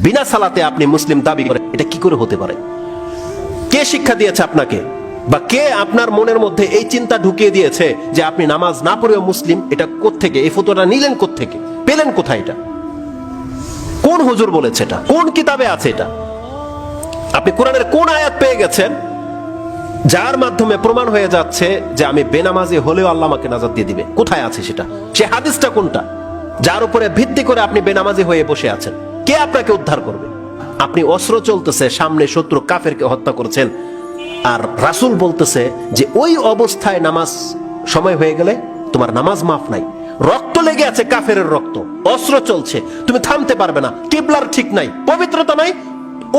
বিনা সালাতে আপনি মুসলিম দাবি করেন, এটা কি করে হতে পারে? কে শিক্ষা দিয়েছে আপনাকে, বা কে আপনার মনের মধ্যে এই চিন্তা ঢুকিয়ে দিয়েছে যে আপনি নামাজ না পড়েও মুসলিম? এটা কোত্থেকে, এই ফতোয়াটা নিলেন কোত্থেকে, পেলেন কোথায়? এটা কোন হুজুর বলেছে? এটা কোন কিতাবে আছে? এটা আপনি কোরআনের কোন আয়াত পেয়ে গেছেন যার মাধ্যমে প্রমাণ হয়ে যাচ্ছে যে আমি বেনামাজি হলেও আল্লাহ আমাকে নাজাত দিয়ে দিবে? কোথায় আছে সেটা? সে হাদিসটা কোনটা যার উপরে ভিত্তি করে আপনি বেনামাজি হয়ে বসে আছেন? কে আপনাকে উদ্ধার করবে? আপনি অস্ত্র চলতেছে, সামনে শত্রু কাফেরকে হত্যা করেছেন, আর রাসূল বলতেছে যে ওই অবস্থায় নামাজ সময় হয়ে গেলে তোমার নামাজ মাফ নাই। রক্ত লেগে আছে, কাফের রক্ত, অস্ত্র চলছে, তুমি থামতে পারবে না, কিবলার ঠিক নাই, পবিত্রতা নাই,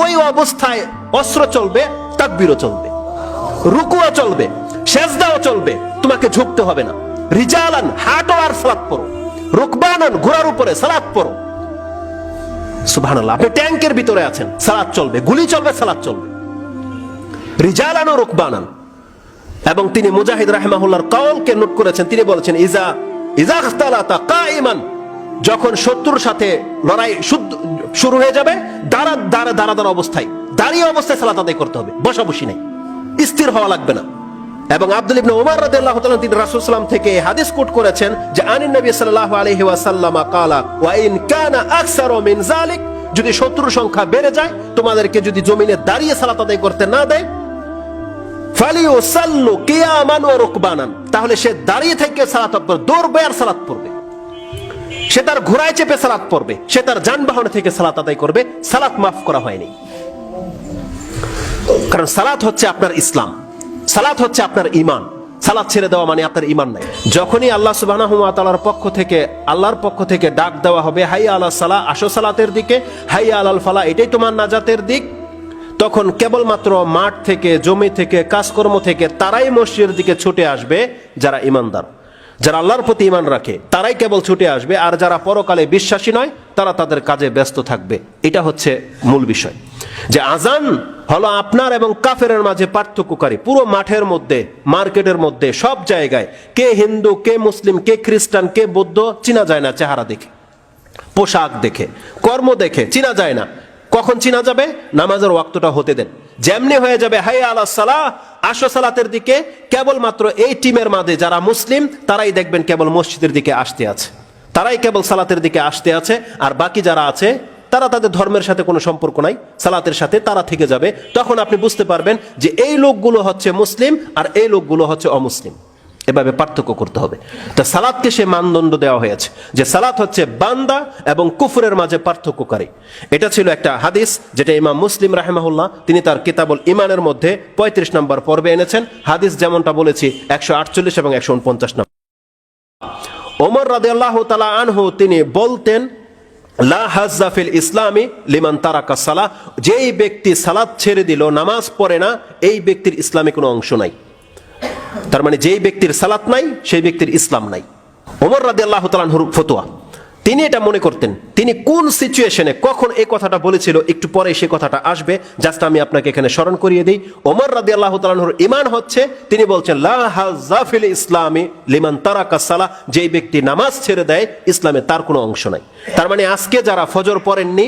ওই অবস্থায় অস্ত্র চলবে, তাকবীরও চলবে, রুকুও চলবে, সেজদাও চলবে, তোমাকে ঝুঁকতে হবে না। রিজালান, হাঁটো আর সালাত পড়ো, রুকবানান, ঘোড়ার উপরে সালাত পড়ো। সুবহানাল্লাহ, আপনি ট্যাঙ্কের ভিতরে আছেন, সালাত চলবে, গুলি চলবে, সালাত চলবে। রিজালান ও রুকবানান। এবং তিনি মুজাহিদ রাহিমাহুল্লাহর কওলকে নোট করেছেন, তিনি বলেছেন ইজা ইখতালাতা কাইমান, যখন শত্রুর সাথে লড়াই শুরু হয়ে যাবে, দাঁড়া অবস্থায়, দাঁড়িয়ে অবস্থায় সালাত আদায় করতে হবে, বসাবসি নেই, স্থির হওয়া লাগবে না। এবং আব্দুল ইবনে উমর রাদিয়াল্লাহু তাআলা তিনি রাসূল সাল্লাল্লাহু আলাইহি ওয়াসাল্লাম থেকে হাদিস কোট করেছেন যে আনিন নবী সাল্লাল্লাহু আলাইহি ওয়াসাল্লাম ক্বালা ওয়া ইন কানা আকসারু মিন যালিক, যদি শত্রুর সংখ্যা বেড়ে যায়, তোমাদেরকে যদি জমিনে দাঁড়িয়ে সালাত আদায় করতে না দেয়, ফালিউসাল্লু কিয়ামান ওয়া রুকবানান, তাহলে সে দাঁড়িয়ে থেকে সালাত পড়বে, দৌড়বে আর সালাত পড়বে, সে তার ঘোড়ায় চেপে সালাত পড়বে, সে তার যানবাহন থেকে সালাত আদায় করবে, সালাত মাফ করা হয়নি। কারণ সালাত হচ্ছে আপনার ইসলাম, সালাত হচ্ছে আপনার ঈমান। সালাত ছেড়ে দেওয়া মানে আপনার ঈমান নাই। যখনই আল্লাহ সুবহানাহু ওয়া তাআলার পক্ষ থেকে, আল্লাহর পক্ষ থেকে ডাক দেওয়া হবে হাইয়া আলাস সালাহ, আসো সালাতের দিকে, হাইয়া আলাল ফালাহ, এটাই তোমার নাজাতের দিক, তখন কেবলমাত্র মাঠ থেকে, জমি থেকে, কাজকর্ম থেকে তারাই মসজিদের দিকে ছুটে আসবে যারা ঈমানদার, যারা আল্লাহর প্রতি ঈমান রাখে, তারাই কেবল ছুটে আসবে। আর যারা পরকালে বিশ্বাসী নয়, তারা তাদের কাজে ব্যস্ত থাকবে। এটা হচ্ছে মূল বিষয়, যে আজান হলো আপনার এবং কাফেরের মাঝে পার্থক্যকারী। পুরো মাঠের মধ্যে, মার্কেটের মধ্যে, সব জায়গায় কে হিন্দু, কে মুসলিম, কে খ্রিস্টান, কে বৌদ্ধ চিনা যায় না চেহারা দেখে, পোশাক দেখে, কর্ম দেখে চিনা যায় না। কখন চিনা যাবে? নামাজের ওয়াক্তটা হতে দেন, যেমনি হয়ে যাবে হাইয়া আলাস সালাহ, আসো সালাতের দিকে, কেবলমাত্র এই টিমের মাঝে যারা মুসলিম তারাই দেখবেন কেবল মসজিদের দিকে আসতে আছে, তারাই কেবল সালাতের দিকে আসতে আছে, আর বাকি যারা আছে তারা তাদের ধর্মের সাথে কোনো সম্পর্ক নাই, সালাতের সাথে তারা থেকে যাবে। তখন আপনি বুঝতে পারবেন যে এই লোকগুলো হচ্ছে মুসলিম আর এই লোকগুলো হচ্ছে অমুসলিম। এভাবে পার্থক্য করতে হবে। তা সালাতকে সে মানদণ্ড দেওয়া হয়েছে যে সালাত হচ্ছে বান্দা এবং কুফরের মাঝে পার্থক্যকারী। এটা ছিল একটা হাদিস যেটা ইমাম মুসলিম রাহিমাহুল্লাহ তিনি তার কিতাবুল ঈমানের মধ্যে 35 নম্বর পর্বে এনেছেন। হাদিস যেমনটা বলেছি 148 এবং 149 নম্বর। ওমর রাদিয়াল্লাহু তাআলা আনহু তিনি বলতেন, লা হাজ্জা ফিল ইসলামি লিমান তারাকা সালাহ, যেই ব্যক্তি সালাত ছেড়ে দিল, নামাজ পড়ে না, এই ব্যক্তির ইসলামে কোনো অংশ নাই। তার মানে যেই ব্যক্তির সালাত নাই, সেই ব্যক্তির ইসলাম নাই। ওমর রাদিয়াল্লাহু তাআলা আনহুর ফতোয়া, তিনি এটা মনে করতেন। তিনি কোন সিচুয়েশনে কখন এই কথাটা বলেছিল একটু পরে সে কথাটা আসবে, জাস্ট আমি আপনাকে এখানে স্মরণ করিয়ে দিই। ওমর রাদিয়াল্লাহু তাআলা আনহুর ঈমান হচ্ছে, তিনি বলছেন লা হাজ্জা ফিল ইসলামি লিমান তারাকা সালাহ, যেই ব্যক্তি নামাজ ছেড়ে দেয়, ইসলামে তার কোনো অংশ নাই। তার মানে আজকে যারা ফজর পড়েননি,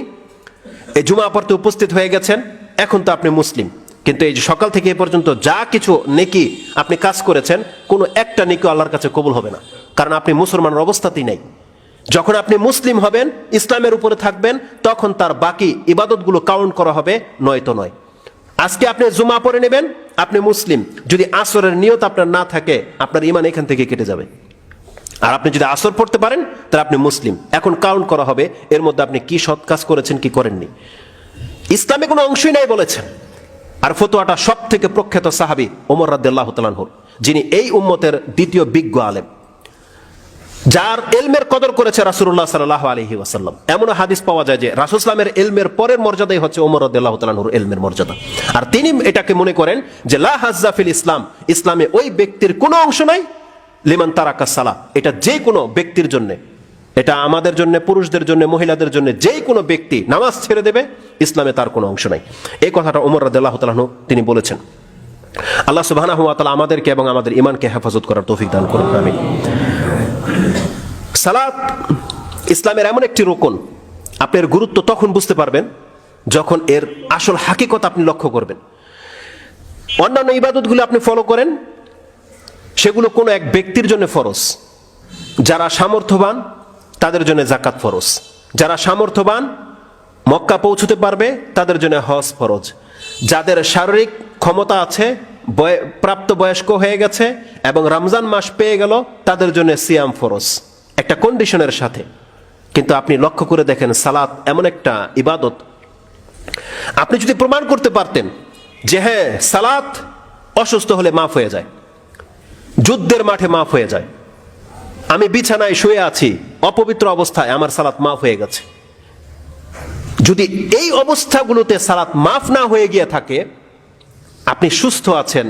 এই জুমা পড়তে উপস্থিত হয়ে গেছেন, এখন তো আপনি মুসলিম, কিন্তু এই যে সকাল থেকে এ পর্যন্ত যা কিছু নেকি আপনি কাজ করেছেন, কোনো একটা নেকি আল্লাহর কাছে কবুল হবে না, কারণ আপনি মুসলমানের অবস্থাতেই নাই। যখন আপনি মুসলিম হবেন, ইসলামের উপরে থাকবেন, তখন তার বাকি ইবাদতগুলো কাউন্ট করা হবে, নয়তো নয়। আজকে আপনি জুমা পড়ে নেবেন, আপনি মুসলিম, যদি আসরের নিয়ত আপনার না থাকে, আপনার ঈমান এখান থেকে কেটে যাবে। আর আপনি যদি আসর পড়তে পারেন, তাহলে আপনি মুসলিম। এখন কাউন্ট করা হবে এর মধ্যে আপনি কি সৎ কাজ করেছেন, কি করেননি। ইসলামে কোনো অংশই নাই বলেছেন। আর ফতোয়াটা সব থেকে প্রখ্যাত সাহাবী ওমর রাদিয়াল্লাহু তাআলা আনহু, যিনি এই উম্মতের দ্বিতীয় বিজ্ঞ আলেম, যার ইলমের কদর করেছে রাসূলুল্লাহ সাল্লাল্লাহু আলাইহি ওয়াসাল্লাম। এমন হাদিস পাওয়া যায় যে রাসূল সাল্লাল্লাহু আলাইহি ইলমের পরের মর্যাদাই হচ্ছে ওমর রাদিয়াল্লাহু তাআলা আনহুর ইলমের মর্যাদা। আর তিনি এটাকে মনে করেন যে লা হাজ্জা ফিল ইসলাম, ইসলামে ওই ব্যক্তির কোনো অংশ নাই লিমান তারাকা সালাহ, এটা যে কোনো ব্যক্তির জন্য, এটা আমাদের জন্য, পুরুষদের জন্য, মহিলাদের জন্য, যেই কোনো ব্যক্তি নামাজ ছেড়ে দেবে, ইসলামে তার কোনো অংশ নাই। এই কথাটা ওমর রাদিয়াল্লাহু তাআলা আনহু তিনি বলেছেন। আল্লাহ সুবহানাহু ওয়া তাআলা আমাদেরকে এবং আমাদের ঈমানকে হেফাজত করার তৌফিক দান করুন, আমিন। সালাত ইসলামের এমন একটি রুকন, আপনি এর গুরুত্ব তখন বুঝতে পারবেন যখন এর আসল হাকিকত আপনি লক্ষ্য করবেন। অন্যান্য ইবাদতগুলো আপনি ফলো করেন, সেগুলো কোনো এক ব্যক্তির জন্য ফরজ। যারা সামর্থ্যবান তাদের জন্য জাকাত ফরজ, যারা সামর্থ্যবান মক্কা পৌঁছতে পারবে তাদের জন্য হজ ফরজ, যাদের শারীরিক ক্ষমতা আছে, প্রাপ্ত বয়স্ক হয়ে গেছে এবং রমজান মাস পেয়ে গেল তাদের জন্য সিয়াম ফরজ, একটা কন্ডিশনের সাথে। কিন্তু আপনি লক্ষ্য করে দেখেন সালাত এমন একটা ইবাদত, আপনি যদি প্রমাণ করতে পারতেন যে হ্যাঁ সালাত অসুস্থ হলে মাফ হয়ে যায়, যুদ্ধের মাঠে মাফ হয়ে যায়, আমি বিছানায় শুয়ে আছি অপবিত্র অবস্থায় আমার সালাত মাফ হয়ে গেছে, যদি এই অবস্থাগুলোতে সালাত মাফ না হয়ে গিয়ে থাকে, আপনি সুস্থ আছেন,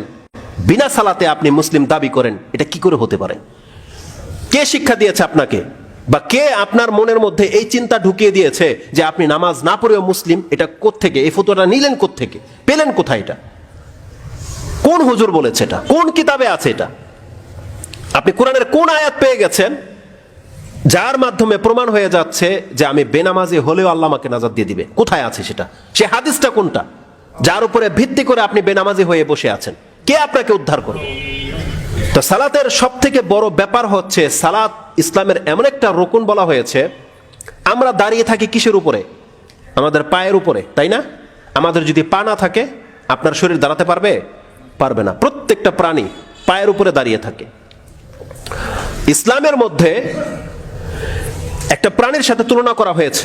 বিনা সালাতে আপনি মুসলিম দাবি করেন, এটা কি করে হতে পারে? কে শিক্ষা দিয়েছে আপনাকে, বা কে আপনার মনের মধ্যে এই চিন্তা ঢুকিয়ে দিয়েছে যে আপনি নামাজ না পড়েও মুসলিম? এটা কোত্থেকে, এই ফতোয়াটা নিলেন কোত্থেকে, পেলেন কোথায়? এটা কোন হুজুর বলেছে? এটা কোন কিতাবে আছে? এটা আপনি কোরআনের কোন আয়াত পেয়ে গেছেন যার মাধ্যমে প্রমাণ হয়ে যাচ্ছে যে আমি বেনামাজি হলেও আল্লাহ আমাকে নাজাত দিয়ে দিবে? কোথায় আছে সেটা? সে হাদিসটা কোনটা যার উপরে ভিত্তি করে আপনি বেনামাজি হয়ে বসে আছেন? কে আপনাকে উদ্ধার করবে? তো সালাতের সব থেকে বড় ব্যাপার হচ্ছে, সালাত ইসলামের এমন একটা রুকুন বলা হয়েছে। আমরা দাঁড়িয়ে থাকি কিসের উপরে? আমাদের পায়ের উপরে, তাই না? আমাদের যদি পা না থাকে আপনার শরীর দাঁড়াতে পারবে? পারবে না। প্রত্যেকটা প্রাণী পায়ের উপরে দাঁড়িয়ে থাকে। ইসলামের মধ্যে একটা প্রাণীর সাথে তুলনা করা হয়েছে।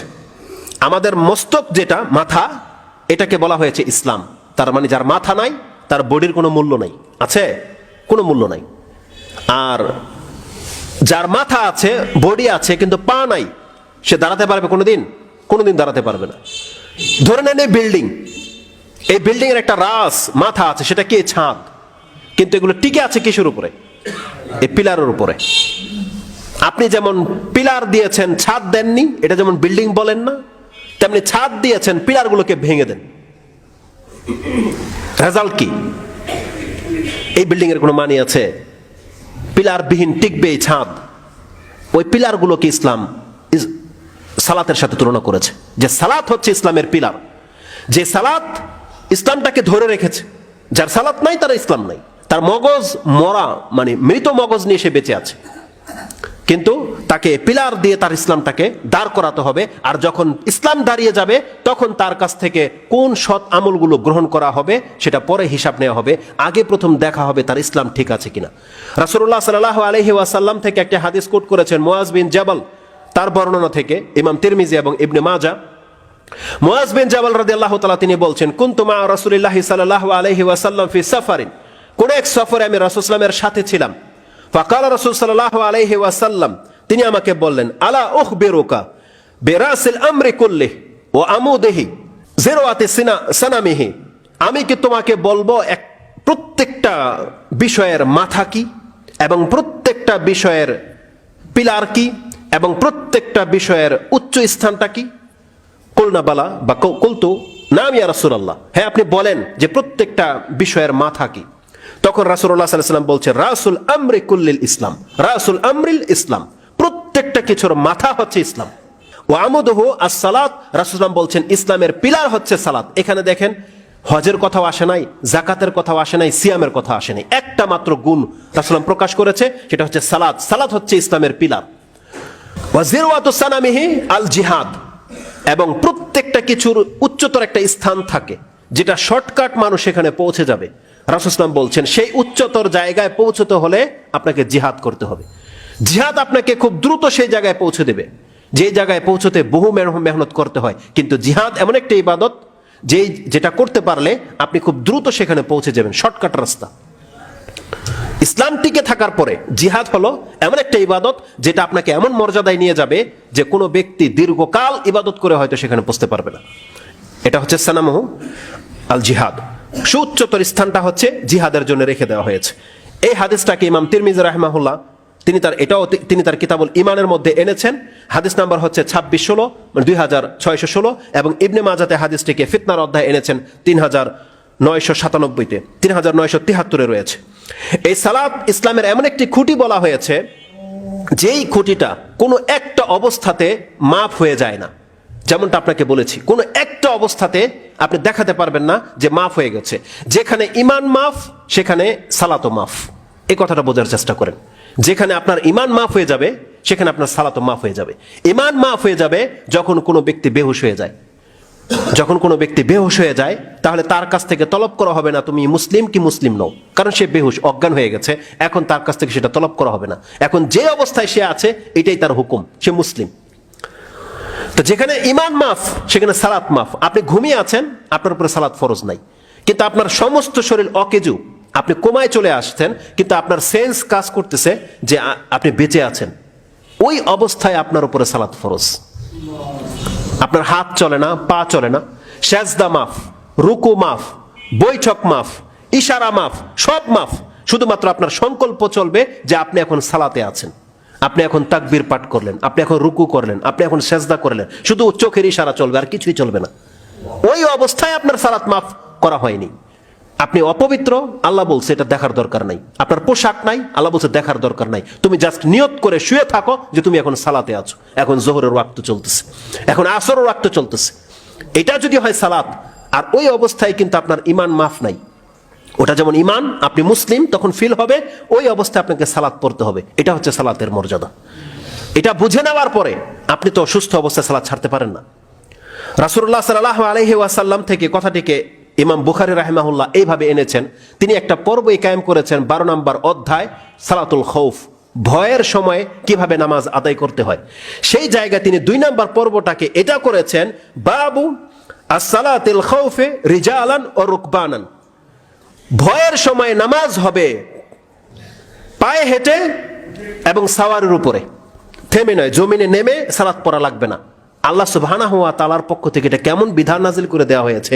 আমাদের মস্তক যেটা, মাথা, এটাকে বলা হয়েছে ইসলাম। তার মানে যার মাথা নাই তার বডির কোনো মূল্য নাই, আছে? কোনো মূল্য নাই। আর যার মাথা আছে, বডি আছে, কিন্তু পা নাই, সে দাঁড়াতে পারবে কোনোদিন? কোনোদিন দাঁড়াতে পারবে না। ধরে নেন এই বিল্ডিং, এই বিল্ডিং এর একটা রাস মাথা আছে, সেটা কি? ছাদ। কিন্তু এগুলো টিকে আছে কিসের উপরে? এই পিলারের উপরে। আপনি যেমন পিলার দিয়েছেন, ছাদ দেননি, এটা যেমন বিল্ডিং বলেন না, তেমনি ছাদ দিয়েছেন, পিলারগুলোকে ভেঙে দেন, রেজাল্ট কি? এই বিল্ডিং এর কোনো মানে আছে? পিলার বিহীন টিকবে এই ছাদ? ওই পিলারগুলোকে ইসলাম সালাতের সাথে তুলনা করেছে, যে সালাত হচ্ছে ইসলামের পিলার। যে সালাত ইসলামটাকে ধরে রেখেছে, যার সালাত নাই তার ইসলাম নাই। তার মগজ মরা, মানে মৃত মগজ নিয়ে সে বেঁচে আছে, কিন্তু তাকে পিলার দিয়ে তার ইসলামটাকে দাঁড় করাতে হবে। আর যখন ইসলাম দাঁড়িয়ে যাবে তখন তার কাছ থেকে কোন সৎ আমলগুলো গ্রহণ করা হবে সেটা পরে হিসাব নেওয়া হবে। আগে প্রথম দেখা হবে তার ইসলাম ঠিক আছে কিনা। রাসূলুল্লাহ সাল্লাল্লাহু আলাইহি ওয়াসাল্লাম থেকে একটা হাদিস কোট করেছেন মুআজ বিন জাবাল, তার বর্ণনা থেকে ইমাম তিরমিজি এবং ইবনে মাজাহ। মুআজ বিন জাবাল রাদিয়াল্লাহু তাআলা তিনি বলছেন, কুনতু মা রাসূলিল্লাহি সাল্লাল্লাহু আলাইহি ওয়াসাল্লাম ফি সাফারিন, কোন এক সফরে আমি রাসূল সাল্লাল্লাহু আলাইহি ওয়াসাল্লামের সাথে ছিলাম। ফাকাল রাসূল সাল্লাল্লাহু আলাইহি ওয়াসাল্লাম, তিনি আমাকে বললেন, আলা উখবিরুকা বিরাসিল আমরি কুল্লিহি ওয়া আমুদিহি জিরওয়াতি সানামিহি, আমি কি তোমাকে বলবো এক প্রত্যেকটা বিষয়ের মাথা কি, এবং প্রত্যেকটা বিষয়ের পিলার কি, এবং প্রত্যেকটা বিষয়ের উচ্চ স্থানটা কি? কুলনা বালা, বা কুলতু নাম ইয়া রাসূলুল্লাহ, হ্যাঁ আপনি বলেন যে প্রত্যেকটা বিষয়ের মাথা কি। তখন রাসূলুল্লাহ সাল্লাল্লাহু আলাইহি ওয়াসাল্লাম বলছেন, রাসুল আমরি কুল্লিল ইসলাম, রাসুল আমরিল ইসলাম, প্রত্যেকটা কিছুর মাথা হচ্ছে ইসলাম। ওয়া আমুদুহু আস-সালাত, রাসূলুল্লাহ বলছেন ইসলামের পিলার হচ্ছে সালাত। এখানে দেখেন হজের কথাও আসে নাই, জাকাতের কথাও আসে নাই, সিয়ামের কথা আসে নাই, একটা মাত্র গুণ রাসূলুল্লাহ প্রকাশ করেছে, সেটা হচ্ছে সালাত। সালাত হচ্ছে ইসলামের পিলার। ওয়া জিরওয়াতু সানামিহি আল জিহাদ, এবং প্রত্যেকটা কিছুর উচ্চতর একটা স্থান থাকে যেটা শর্টকাট মানুষ সেখানে পৌঁছে যাবে। রাসূল সাল্লাল্লাহু আলাইহি ওয়াসাল্লাম বলছেন সেই উচ্চতর জায়গায় পৌঁছতে হলে আপনাকে জিহাদ করতে হবে। জিহাদ আপনাকে খুব দ্রুত সেই জায়গায় পৌঁছে দেবে, যে জায়গায় পৌঁছতে বহু মেহনত করতে হয়। কিন্তু জিহাদ এমন একটা ইবাদত যেটা করতে পারলে আপনি খুব দ্রুত সেখানে পৌঁছে যাবেন, শর্টকাট রাস্তা। ইসলাম টিকে থাকার পরে জিহাদ হলো এমন একটা ইবাদত যেটা আপনাকে এমন মর্যাদায় নিয়ে যাবে যে কোনো ব্যক্তি দীর্ঘকাল ইবাদত করে হয়তো সেখানে পৌঁছতে পারবে না। এটা হচ্ছে সানামহু আল জিহাদ। সুউচ্চতর স্থানটা হচ্ছে জিহাদের জন্য রেখে দেওয়া হয়েছে। এই হাদিসটাকে ইমাম তিরমিজি রাহিমাহুল্লাহ তিনি তার কিতাবুল ইমানের মধ্যে এনেছেন। হাদিস নাম্বার হচ্ছে 2616, মানে 2616, এবং ইবনে মাজাতে হাদিসটিকে ফিতনার অধ্যায় এনেছেন 3997-তে, 3973-এ রয়েছে। এই সালাত ইসলামের এমন একটি খুঁটি বলা হয়েছে যেই খুঁটিটা কোনো একটা অবস্থাতে মাফ হয়ে যায় না। যেমনটা আপনাকে বলেছি, কোনো একটা অবস্থাতে আপনি দেখাতে পারবেন না যে মাফ হয়ে গেছে। যেখানে ইমান মাফ সেখানে সালাতও মাফ, এই কথাটা বোঝার চেষ্টা করেন। যেখানে আপনার ইমান মাফ হয়ে যাবে সেখানে আপনার সালাতও মাফ হয়ে যাবে। ইমান মাফ হয়ে যাবে যখন কোনো ব্যক্তি বেহুশ হয়ে যায়। যখন কোনো ব্যক্তি বেহুশ হয়ে যায় তাহলে তার কাছ থেকে তলব করা হবে না তুমি মুসলিম কি মুসলিম নও, কারণ সে বেহুশ, অজ্ঞান হয়ে গেছে। এখন তার কাছ থেকে সেটা তলব করা হবে না। এখন যে অবস্থায় সে আছে এটাই তার হুকুম, সে মুসলিম। তো যেখানে ইমান মাফ সেখানে সালাত মাফ। আপনি ঘুমিয়ে আছেন, আপনার উপরে সালাত ফরজ নাই, কিন্তু আপনার সমস্ত শরীর অকেজু, আপনি কোমায় চলে আসছেন, কিন্তু আপনার সেন্স কাজ করতেছে যে আপনি বেঁচে আছেন। ওই অবস্থায় আপনার উপরে সালাত ফরজ। আপনার হাত চলে না, পা চলে না, সেজদা মাফ, রুকু মাফ, বৈঠক মাফ, ইশারা মাফ, সব মাফ। শুধুমাত্র আপনার সংকল্প চলবে যে আপনি এখন সালাতে আছেন, আপনি এখন তাকবীর পাঠ করলেন, আপনি এখন রুকু করলেন, আপনি এখন সেজদা করলেন, শুধু চোখের ইশারা চলবে, আর কিছুই চলবে না। ওই অবস্থায় আপনার সালাত মাফ করা হয়নি। আপনি অপবিত্র, আল্লাহ বলছে এটা দেখার দরকার নাই। আপনার পোশাক নাই, আল্লাহ বলছে দেখার দরকার নাই। তুমি জাস্ট নিয়ত করে শুয়ে থাকো যে তুমি এখন সালাতে আছো, এখন জোহরের ওয়াক্ত চলতেছে, এখন আসরের ওয়াক্ত চলতেছে। এটা যদি হয় সালাত, আর ওই অবস্থায় কিন্তু আপনার ইমান মাফ নাই। ওটা যেমন ইমান, আপনি মুসলিম তখন ফিল হবে, ওই অবস্থায় আপনাকে সালাত পড়তে হবে। এটা হচ্ছে সালাতের মর্যাদা। এটা বুঝে নেওয়ার পরে আপনি তো সুস্থ অবস্থায় সালাত ছাড়তে পারেন না। রাসূলুল্লাহ সাল্লাল্লাহু আলাইহি ওয়াসাল্লাম থেকে কথাটিকে ইমাম বুখারী রাহিমাহুল্লাহ এইভাবে এনেছেন। তিনি একটা পর্বই কায়েম করেছেন, 12 নম্বর অধ্যায়, সালাতুল খৌফ, ভয়ের সময় কিভাবে নামাজ আদায় করতে হয়। সেই জায়গায় তিনি 2 নম্বর পর্বটাকে এটা করেছেন, বাবু as-সালাতিল খৌফে রিজালান ও রুকবানান। ভয়ের সময় নামাজ হবে পায়ে হেঁটে এবং সাওয়ারের উপরে, থেমে নয়, জমিনে নেমে সালাত পড়া লাগবে না। আল্লাহ সুবহানাহু ওয়া তাআলার পক্ষ থেকে এটা কেমন বিধান নাজিল করে দেওয়া হয়েছে।